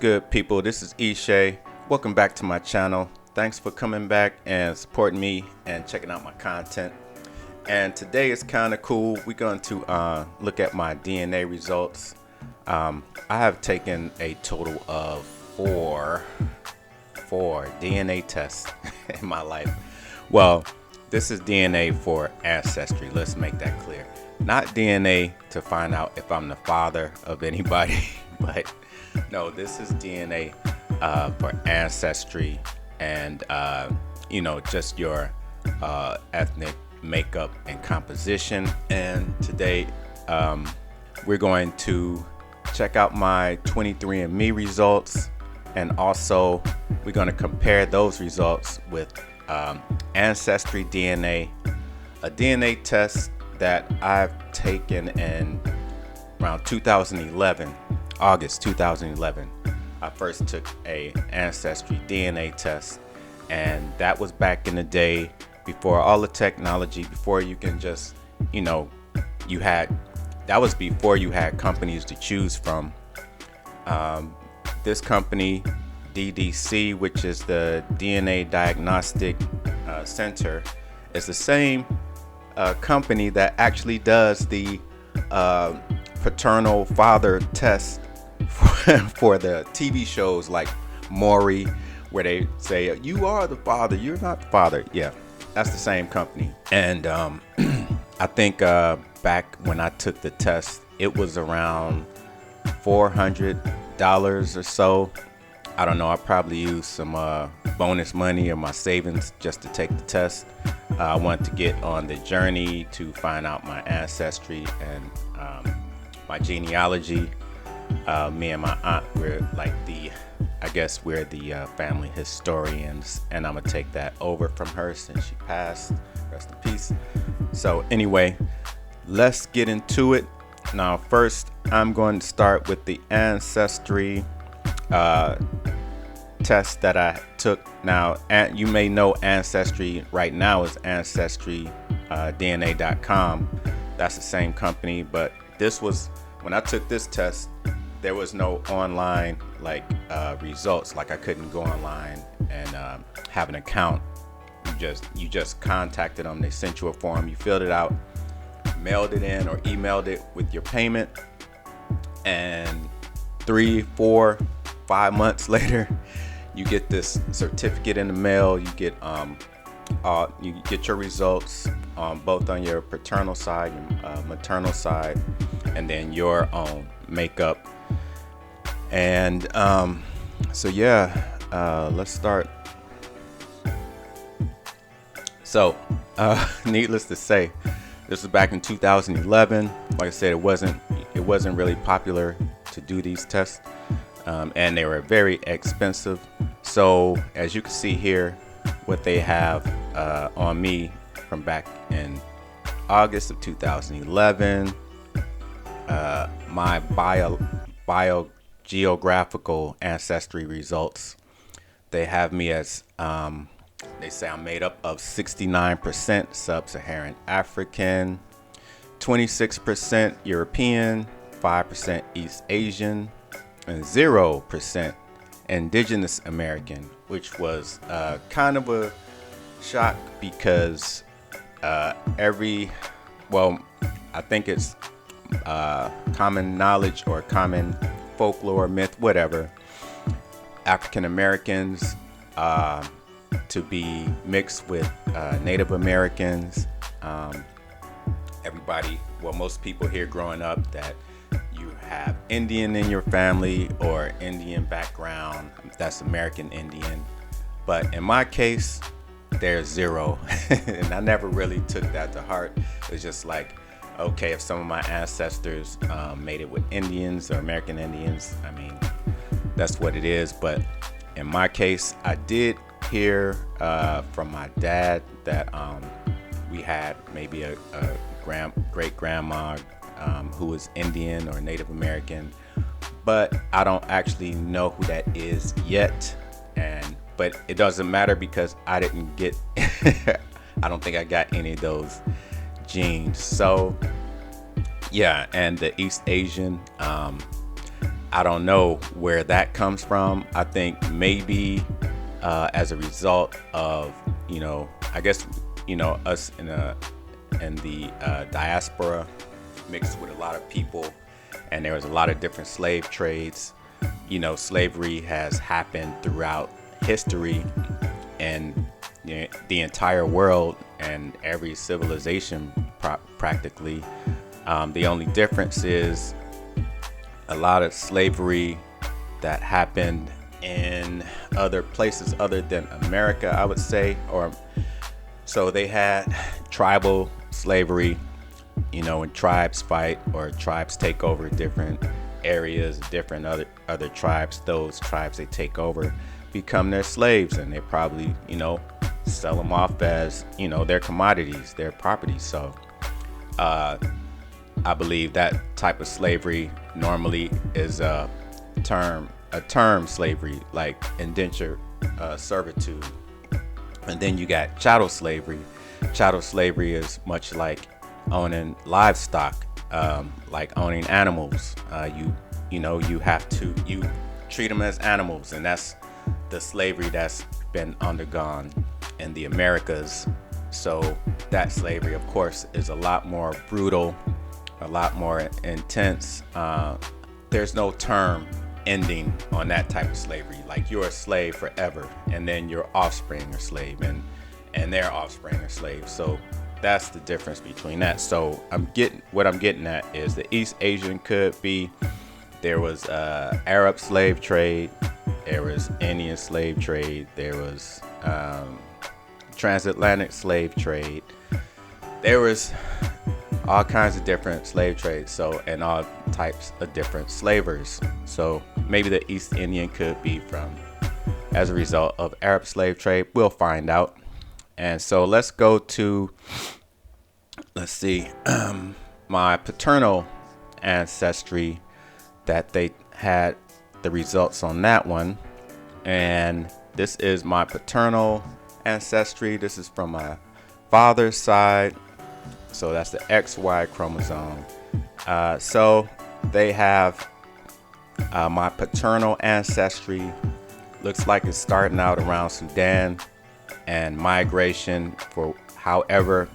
good, people? This is Ishe. Welcome back to my channel. Thanks for coming back and supporting me and checking out my content. And today is kind of cool. We're going to look at my DNA results. I have taken a total of four DNA tests in my life. Well, this is DNA for Ancestry. Let's make that clear. Not DNA to find out if I'm the father of anybody, but no, this is DNA for Ancestry and, just your ethnic makeup and composition. And today we're going to check out my 23andMe results, and also we're going to compare those results with Ancestry DNA, a DNA test that I've taken in around 2011, August 2011. I first took a Ancestry DNA test, and that was back in the day before all the technology, before you can just, that was before you had companies to choose from. This company, DDC, which is the DNA Diagnostic Center, is the same company that actually does the paternal father test for the TV shows like Maury, where they say you are the father, you're not the father. Yeah, that's the same company. And I think back when I took the test, it was around $400 or so. I don't know, I probably used some bonus money or my savings just to take the test. I wanted to get on the journey to find out my ancestry and my genealogy. Me and my aunt, we're like we're the family historians, and I'm gonna take that over from her since she passed. Rest in peace. So anyway, let's get into it. Now first, I'm going to start with the Ancestry test that I took. Now, you may know Ancestry right now is ancestry.dna.com. That's the same company, but this was, when I took this test, there was no online results. Like I couldn't go online and have an account. You just contacted them. They sent you a form. You filled it out, mailed it in, or emailed it with your payment, and 3, 4, 5 months later, you get this certificate in the mail. You get your results both on your paternal side, your maternal side, and then your own makeup. And let's start. So needless to say, this was back in 2011. Like I said, it wasn't really popular to do these tests, and they were very expensive. So as you can see here, what they have on me from back in August of 2011, my biogeographical ancestry results. They have me as they say I'm made up of 69% sub-Saharan African, 26% European, 5% East Asian, and 0% Indigenous American, which was kind of a shock because I think it's common knowledge or common folklore, myth, whatever, African Americans to be mixed with Native Americans. Most people here growing up that you have Indian in your family or Indian background, that's American Indian. But in my case, there's 0. And I never really took that to heart. It's just like, okay, if some of my ancestors made it with Indians or American Indians, I mean, that's what it is. But in my case, I did hear from my dad that we had maybe a great grandma who was Indian or Native American, but I don't actually know who that is yet. But it doesn't matter because I didn't get I don't think I got any of those genes. So yeah, and the East Asian, I don't know where that comes from. I think maybe as a result of, I guess, us in the diaspora mixed with a lot of people, and there was a lot of different slave trades. Slavery has happened throughout history and the entire world and every civilization practically. The only difference is a lot of slavery that happened in other places other than America, I would say. Or so they had tribal slavery, when tribes fight or tribes take over different areas, different other tribes, those tribes they take over become their slaves, and they probably, sell them off as, their commodities, their property. So I believe that type of slavery normally is a term slavery, like indentured servitude. And then you got chattel slavery. Chattel slavery is much like owning livestock, like owning animals. You treat them as animals, and that's the slavery that's been undergone in the Americas. So that slavery, of course, is a lot more brutal, a lot more intense. There's no term ending on that type of slavery. Like, you're a slave forever, and then your offspring are slave, and their offspring are slaves. So that's the difference between that. So what I'm getting at is the East Asian could be, there was Arab slave trade, there was Indian slave trade, there was transatlantic slave trade, there was all kinds of different slave trades, so, and all types of different slavers. So maybe the East Indian could be as a result of Arab slave trade. We'll find out. And so let's go to, my paternal ancestry, that they had the results on that one. And this is my paternal ancestry. This is from my father's side. So that's the XY chromosome. So they have my paternal ancestry. Looks like it's starting out around Sudan, and migration for however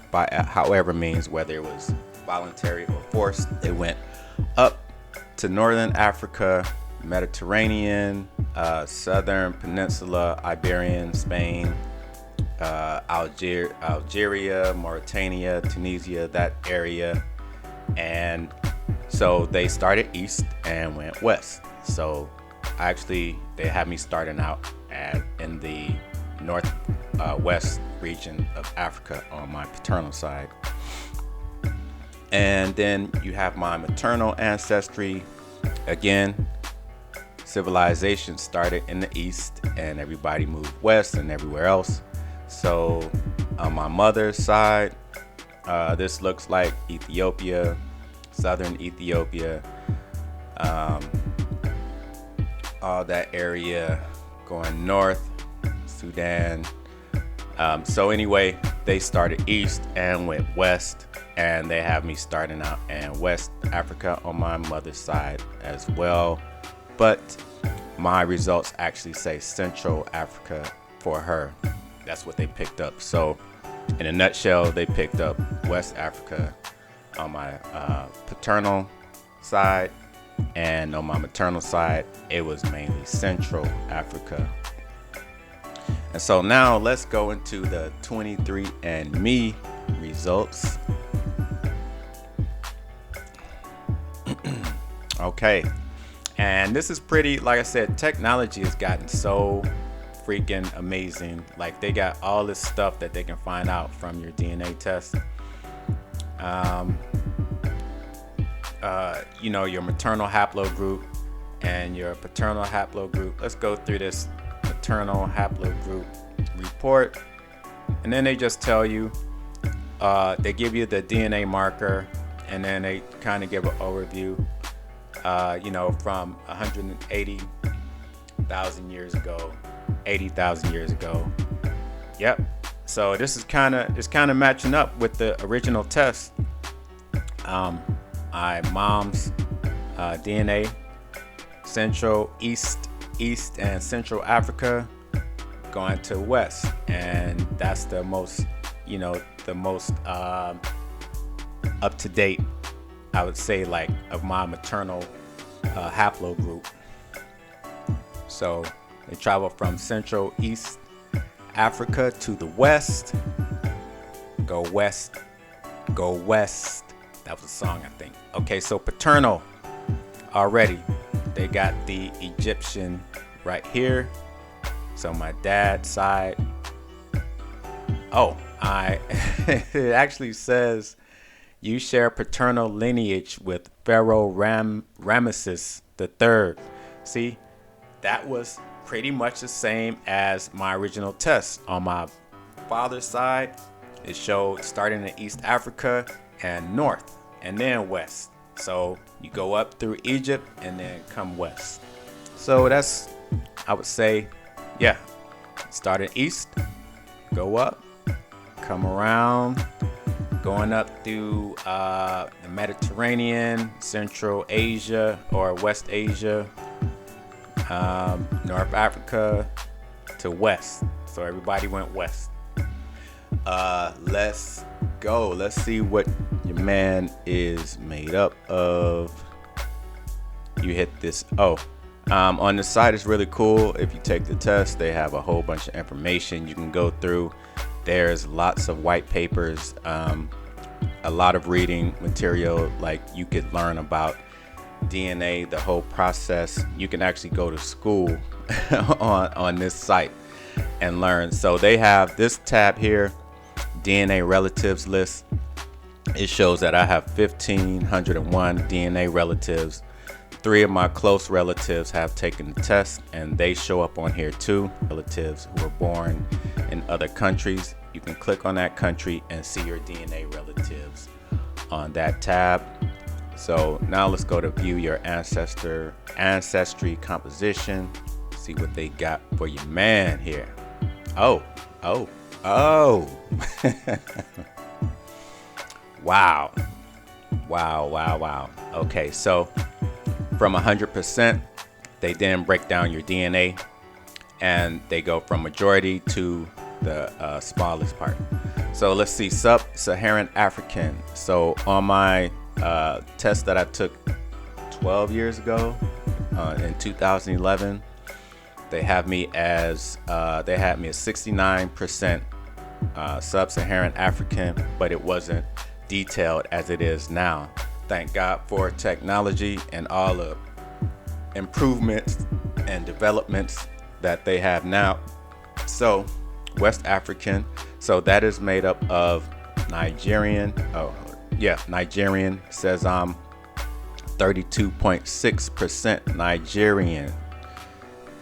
means, whether it was voluntary or forced, it went up to northern Africa, Mediterranean, southern peninsula, Iberian, Spain, Algeria, Mauritania, Tunisia, that area. And so they started east and went west. So actually they had me starting out in the north west region of Africa on my paternal side. And then you have my maternal ancestry. Again, civilization started in the east and everybody moved west and everywhere else. So on my mother's side, this looks like Ethiopia, southern Ethiopia, all that area going north, Sudan. So anyway, they started east and went west, and they have me starting out in West Africa on my mother's side as well. But my results actually say Central Africa for her. That's what they picked up. So in a nutshell, they picked up West Africa on my paternal side, and on my maternal side, it was mainly Central Africa. And so now let's go into the 23andMe results. Okay, and this is pretty, like I said, technology has gotten so freaking amazing. Like, they got all this stuff that they can find out from your DNA test. Your maternal haplogroup and your paternal haplogroup. Let's go through this maternal haplogroup report, and then they just tell you, they give you the DNA marker, and then they kind of give an overview, from 180,000 years ago, 80,000 years ago. Yep. So this is kind of matching up with the original test. My mom's DNA Central, East and Central Africa, going to West, and that's the most, the most up to date, I would say, like, of my maternal haplogroup. So they travel from Central East Africa to the West. Go west, go west. That was a song, I think. Okay, so paternal already. They got the Egyptian right here. So my dad's side. Oh, it actually says you share paternal lineage with Pharaoh Ramesses III. See, that was pretty much the same as my original test. On my father's side, it showed starting in East Africa and north and then west. So you go up through Egypt and then come west. So that's, I would say, yeah, starting east, go up, come around, going up through the Mediterranean, Central Asia or West Asia, North Africa to west. So everybody went west. Let's go. Let's see what your man is made up of. You hit this. On the site, it's really cool. If you take the test, they have a whole bunch of information you can go through. There's lots of white papers, a lot of reading material. Like, you could learn about DNA, the whole process. You can actually go to school on this site and learn. So they have this tab here, DNA relatives list. It shows that I have 1,501 DNA relatives. 3 of my close relatives have taken the test, and they show up on here too. Relatives who were born in other countries. You can click on that country and see your DNA relatives on that tab. So now let's go to view your ancestry composition. See what they got for your man here. Oh. Wow. Okay, so from 100%, they then break down your DNA, and they go from majority to the smallest part. So let's see, sub-Saharan African. So on my test that I took 12 years ago, in 2011, they had me as 69% sub-Saharan African, but it wasn't detailed as it is now. Thank God for technology and all the improvements and developments that they have now. So West African, so that is made up of Nigerian. Nigerian. Says I'm 32.6% Nigerian,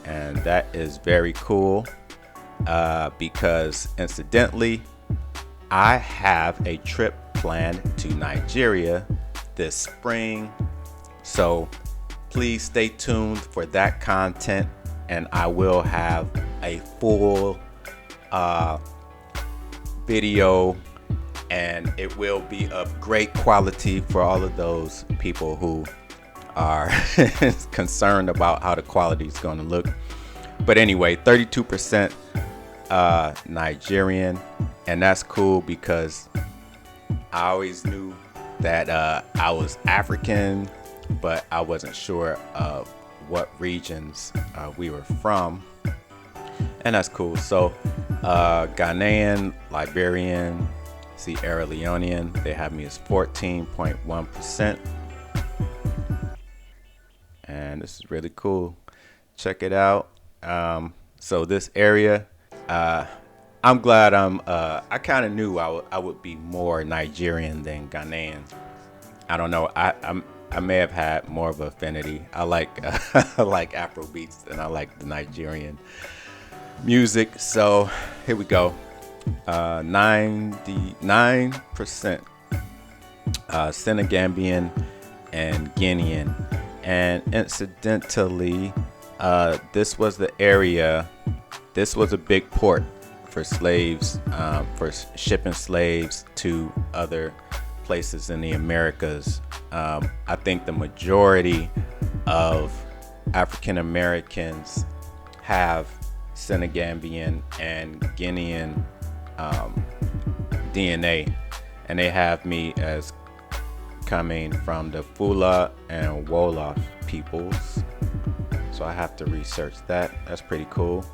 and that is very cool, because incidentally, I have a trip planned to Nigeria this spring, so please stay tuned for that content, and I will have a full video, and it will be of great quality for all of those people who are concerned about how the quality is going to look. But anyway, 32% Nigerian, and that's cool because I always knew that I was African, but I wasn't sure of what regions we were from, and that's cool. So Ghanaian, Liberian, Sierra Leonean, they have me as 14.1%, and this is really cool. Check it out. So this area, I'm glad I kind of knew I would be more Nigerian than Ghanaian. I don't know. I may have had more of an affinity. I like I like Afro beats, and I like the Nigerian music. So here we go. 99% Senegambian and Guinean. And incidentally, this was the area. This was a big port for slaves, for shipping slaves to other places in the Americas. I think the majority of African Americans have Senegambian and Guinean DNA, and they have me as coming from the Fula and Wolof peoples. So I have to research that. That's pretty cool.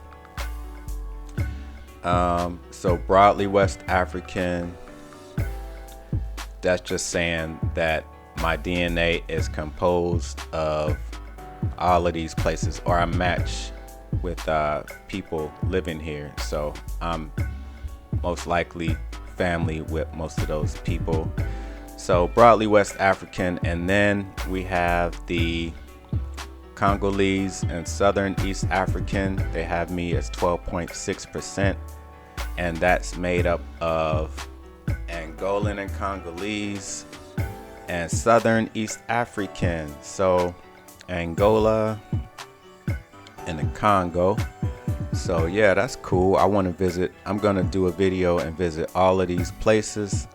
So broadly West African, that's just saying that my DNA is composed of all of these places, or I match with people living here. So I'm most likely family with most of those people. So broadly West African, and then we have the Congolese and Southern East African. They have me as 12.6%, and that's made up of Angolan and Congolese and Southern East African. So Angola and the Congo. So yeah, that's cool. I want to visit. I'm gonna do a video and visit all of these places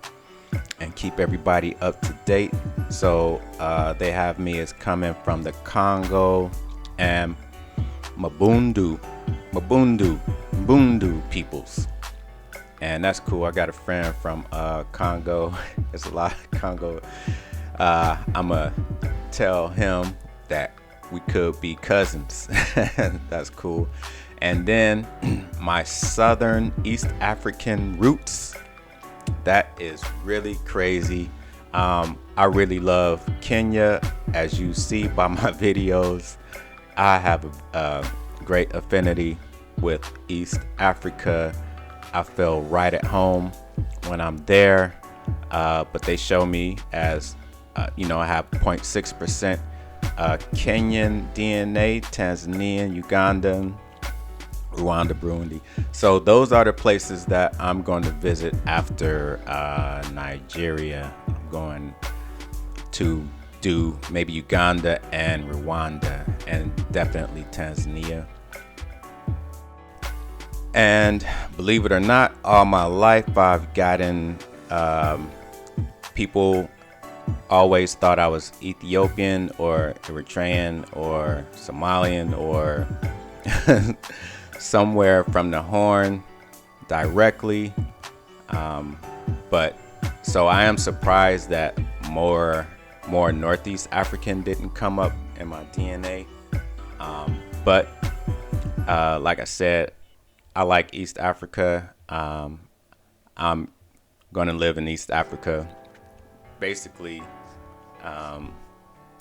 and keep everybody up to date. So they have me as coming from the Congo and Mbundu peoples, and that's cool. I got a friend from Congo. There's a lot of Congo. I'ma tell him that we could be cousins. That's cool. And then my Southern East African roots, that is really crazy. I really love Kenya. As you see by my videos, I have a great affinity with East Africa. I feel right at home when I'm there, but they show me as I have 0.6% Kenyan DNA, Tanzanian, Ugandan, Rwanda, Burundi. So those are the places that I'm going to visit after Nigeria. I'm going to do maybe Uganda and Rwanda, and definitely Tanzania. And believe it or not, all my life I've gotten people always thought I was Ethiopian or Eritrean or Somalian or somewhere from the Horn directly. But so I am surprised that more Northeast African didn't come up in my DNA. But like I said, I like East Africa. I'm going to live in East Africa. Basically,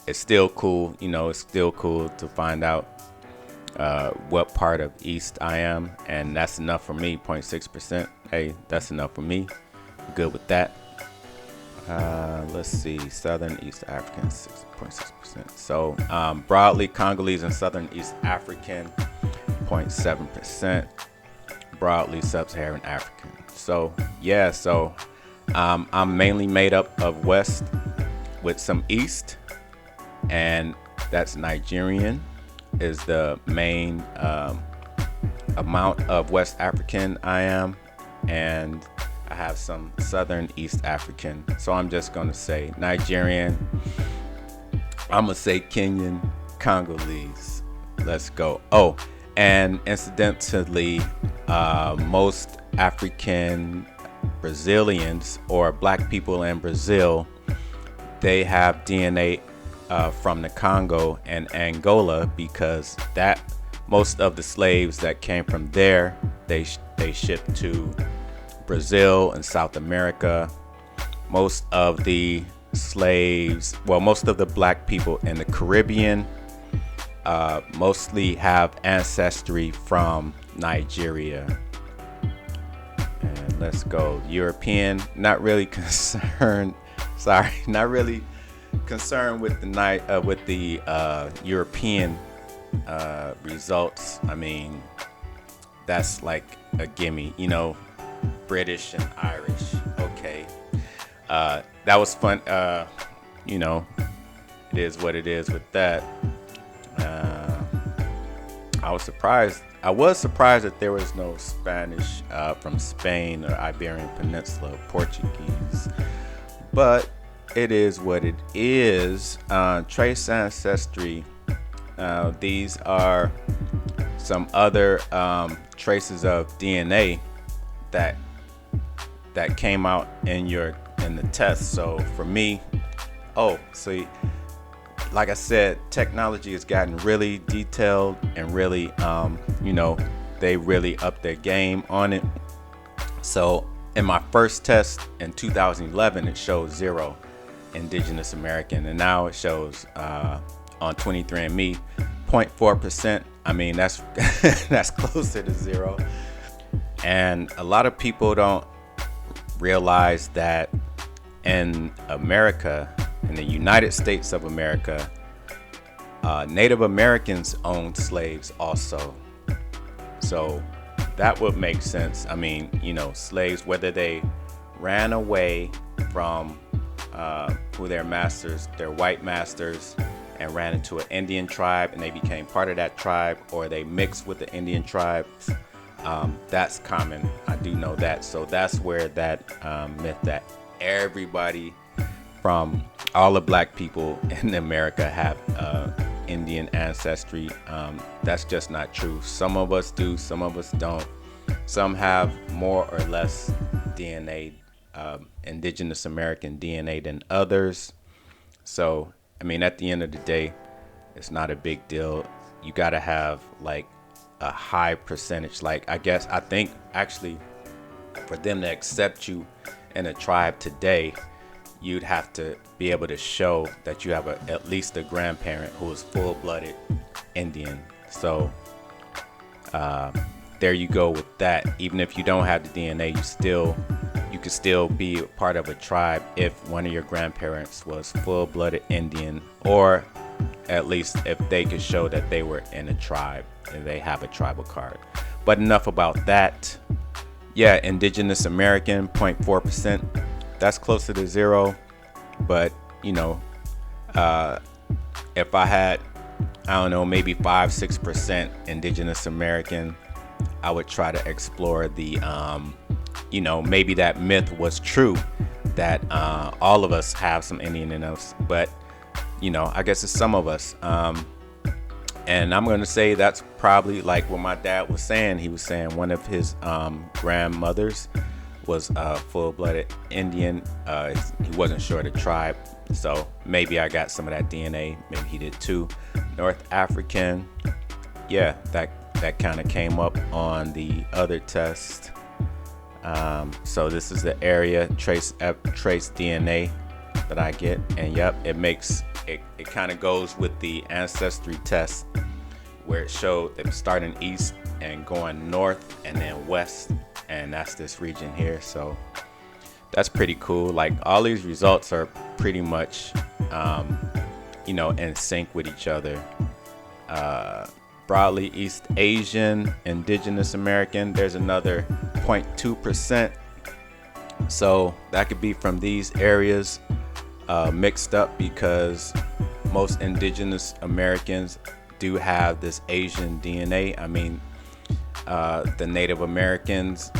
it's still cool. It's still cool to find out what part of East I am, and that's enough for me. 0.6%. Hey, that's enough for me. I'm good with that. Let's see, Southern East African, 6.6%. So broadly Congolese and Southern East African, 0.7%. Broadly Sub-Saharan African. So yeah, so I'm mainly made up of West with some East, and that's Nigerian is the main amount of West African I am, and I have some Southern East African. So I'm just gonna say Nigerian, I'm gonna say Kenyan, Congolese. Let's go. Oh, and incidentally, most African Brazilians or black people in Brazil, they have DNA from the Congo and Angola, because that most of the slaves that came from there, they shipped to Brazil and South America. Most of the slaves, well, most of the black people in the Caribbean mostly have ancestry from Nigeria. And let's go European. Not really concerned. Sorry, not really concerned with the European results. I mean, that's like a gimme. British and Irish. Okay, that was fun. It is what it is with that. I was surprised that there was no Spanish from Spain or Iberian Peninsula, Portuguese, but it is what it is. Trace Ancestry These are some other traces of DNA that came out in the test. So for me, so like I said, technology has gotten really detailed and really, they really upped their game on it. So in my first test in 2011, it showed 0 Indigenous American, and now it shows on 23andMe 0.4%. I mean, that's that's closer to 0. And a lot of people don't realize that in America, in the United States of America, Native Americans owned slaves also. So that would make sense. I mean, slaves, whether they ran away from who their white masters, and ran into an Indian tribe and they became part of that tribe, or they mixed with the Indian tribes. That's common. I do know that. So that's where that myth that everybody from all the black people in America have Indian ancestry, that's just not true. Some of us do, some of us don't. Some have more or less DNA, Indigenous American DNA than others. So, I mean, at the end of the day, it's not a big deal. You got to have like a high percentage. Like, I think actually for them to accept you in a tribe today, you'd have to be able to show that you have at least a grandparent who is full-blooded Indian. So there you go with that. Even if you don't have the DNA, you could still be a part of a tribe if one of your grandparents was full-blooded Indian, or at least if they could show that they were in a tribe and they have a tribal card. But enough about that. Yeah, Indigenous American, 0.4%. That's closer to 0. But, if I had, I don't know, maybe 5-6% Indigenous American, I would try to explore the, maybe that myth was true, that all of us have some Indian in us. But, I guess it's some of us. And I'm going to say that's probably like what my dad was saying. He was saying one of his grandmothers was full-blooded Indian. He wasn't sure of the tribe, so maybe I got some of that DNA. Maybe he did too. North African, yeah, that kind of came up on the other test. So this is the area trace DNA that I get, and yep, it kind of goes with the Ancestry test, where it showed them starting east and going north and then west, and that's this region here. So that's pretty cool. Like, all these results are pretty much in sync with each other. Broadly East Asian, Indigenous American, there's another 0.2%. So that could be from these areas mixed up, because most Indigenous Americans do have this Asian DNA. I mean, the Native Americans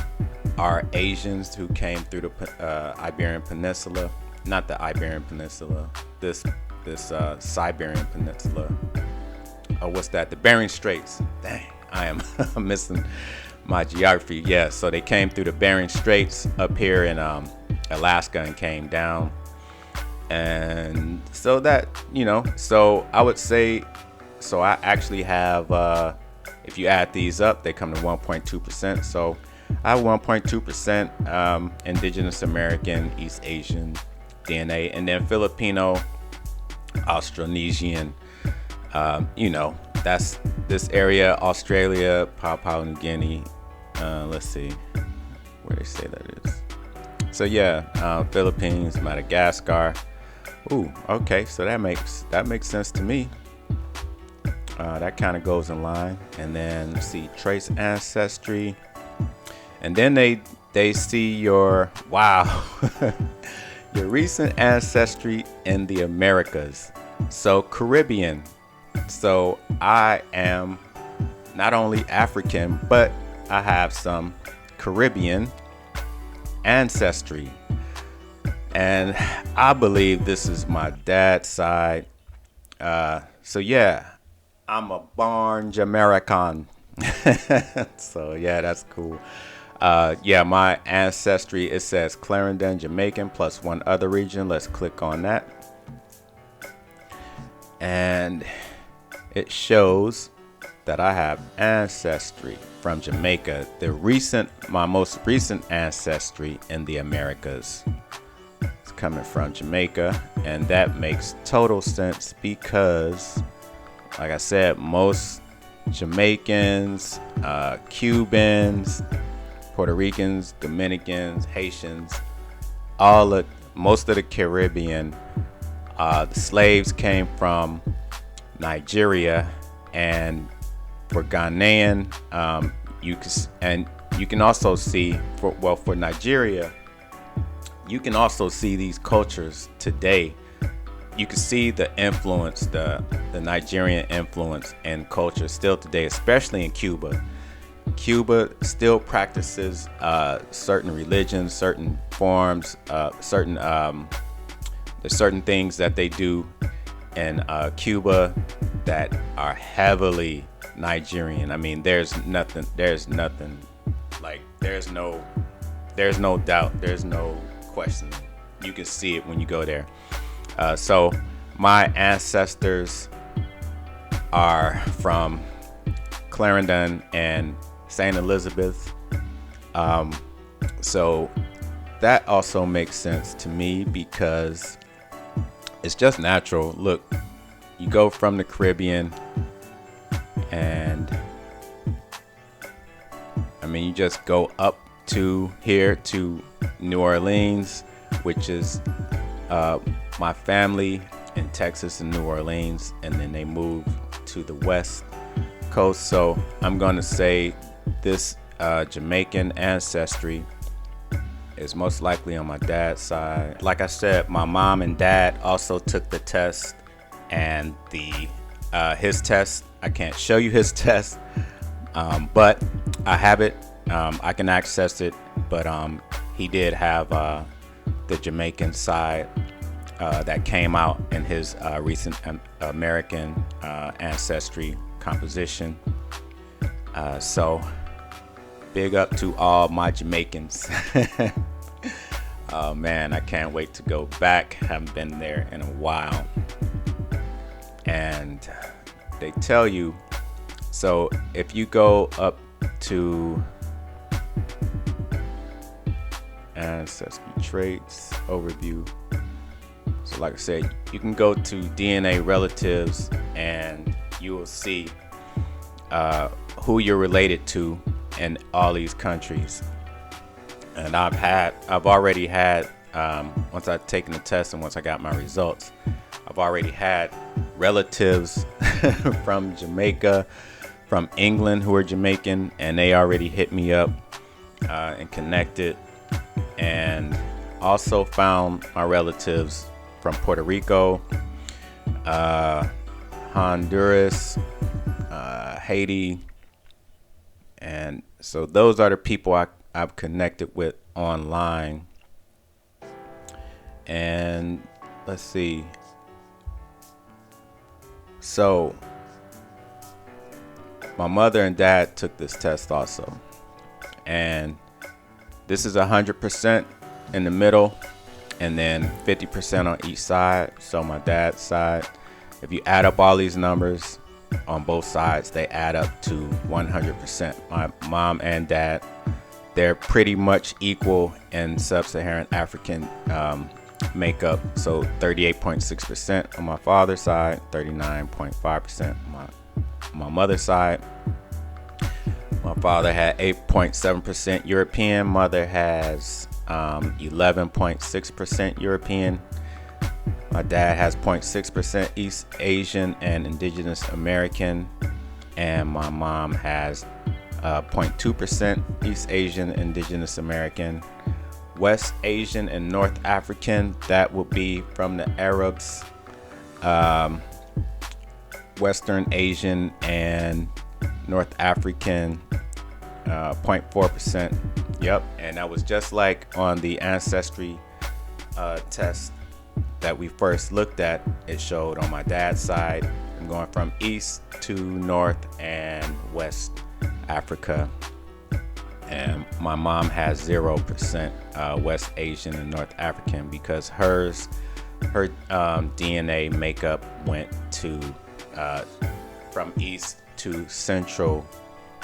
are Asians who came through the Iberian Peninsula. Not the Iberian Peninsula, this Siberian Peninsula. Oh, what's that? The Bering Straits. Dang, I am missing my geography. Yeah, so they came through the Bering Straits up here in Alaska and came down. And so that, so I would say, so I actually have, if you add these up, they come to 1.2%. So I have 1.2% Indigenous American, East Asian DNA, and then Filipino, Austronesian, that's this area, Australia, Papua New Guinea. Let's see where they say that is. So yeah, Philippines, Madagascar. Ooh, okay, so that makes sense to me. That kind of goes in line. And then let's see, trace ancestry, and then they see your your recent ancestry in the Americas. So Caribbean. So I am not only African, but I have some Caribbean ancestry. And I believe this is my dad's side. So yeah, I'm a born Jamaican. So yeah, that's cool. Yeah, my ancestry, it says Clarendon, Jamaican plus one other region. Let's click on that. And it shows that I have ancestry from Jamaica. My most recent ancestry in the Americas is coming from Jamaica. And that makes total sense because, like I said, most Jamaicans, Cubans, Puerto Ricans, Dominicans, Haitians, most of the Caribbean, the slaves came from Nigeria, and for Ghanaian, you can also see for Nigeria, you can also see these cultures today. You can see the influence, the Nigerian influence and culture still today, especially in Cuba. Cuba still practices certain religions, certain forms, there's certain things that they do in Cuba that are heavily Nigerian. I mean, there's no doubt, there's no question. You can see it when you go there. So my ancestors are from Clarendon and St. Elizabeth. So that also makes sense to me because it's just natural. Look, you go from the Caribbean and I mean, you just go up to here to New Orleans, which is my family in Texas and New Orleans, and then they moved to the West Coast. So I'm going to say this Jamaican ancestry is most likely on my dad's side. Like I said, my mom and dad also took the test, and his test, I can't show you his test, but I have it. I can access it, but he did have the Jamaican side that came out in his recent American ancestry composition. So big up to all my Jamaicans. Oh man, I can't wait to go back. Haven't been there in a while. And they tell you, so if you go up to ancestry traits overview, so like I said, you can go to DNA relatives and you will see who you're related to in all these countries. And I've already had once I've taken the test and once I got my results, I've already had relatives from Jamaica, from England who are Jamaican, and they already hit me up and connected. And also found my relatives from Puerto Rico, Honduras, Haiti. And so those are the people I've connected with online. And let's see. So my mother and dad took this test also. And this is 100% in the middle and then 50% on each side. So my dad's side, if you add up all these numbers on both sides, they add up to 100%. My mom and dad, they're pretty much equal in sub-Saharan African makeup. So 38.6% on my father's side, 39.5% on my mother's side. My father had 8.7% European. Mother has 11.6% European. My dad has 0.6% East Asian and Indigenous American. And my mom has 0.2% East Asian, Indigenous American. West Asian and North African, that will be from the Arabs. Western Asian and North African, 0.4%. Yep, and that was just like on the ancestry test. that we first looked at, it showed on my dad's side, I'm going from East to North and West Africa. And my mom has 0% West Asian and North African because her DNA makeup went to from East to Central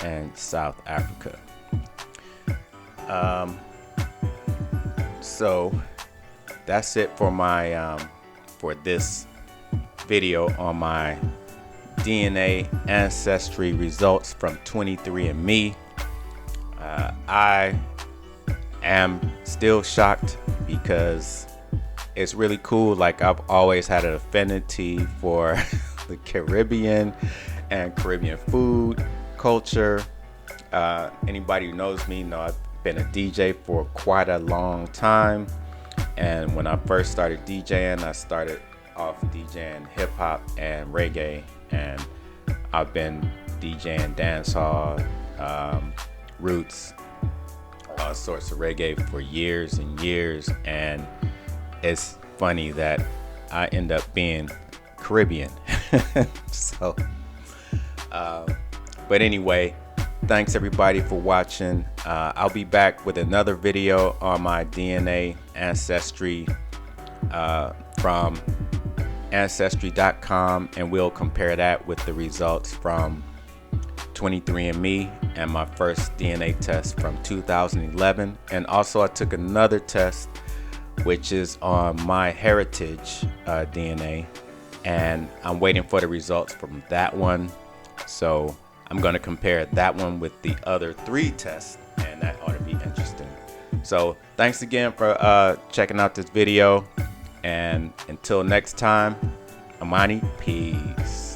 and South Africa. So that's it for my for this video on my DNA ancestry results from 23andMe. I am still shocked because it's really cool. Like, I've always had an affinity for the Caribbean and Caribbean food culture. Anybody who knows me know I've been a DJ for quite a long time, and when I first started DJing, I started off DJing hip hop and reggae, and I've been DJing dancehall, roots, all sorts of reggae for years and years. And it's funny that I end up being Caribbean. So but anyway, thanks everybody for watching. I'll be back with another video on my DNA ancestry from ancestry.com, and we'll compare that with the results from 23andMe and my first DNA test from 2011. And also I took another test which is on MyHeritage DNA, and I'm waiting for the results from that one. So I'm going to compare that one with the other 3 tests, and that ought to be interesting. So thanks again for checking out this video, and until next time, Amani, peace.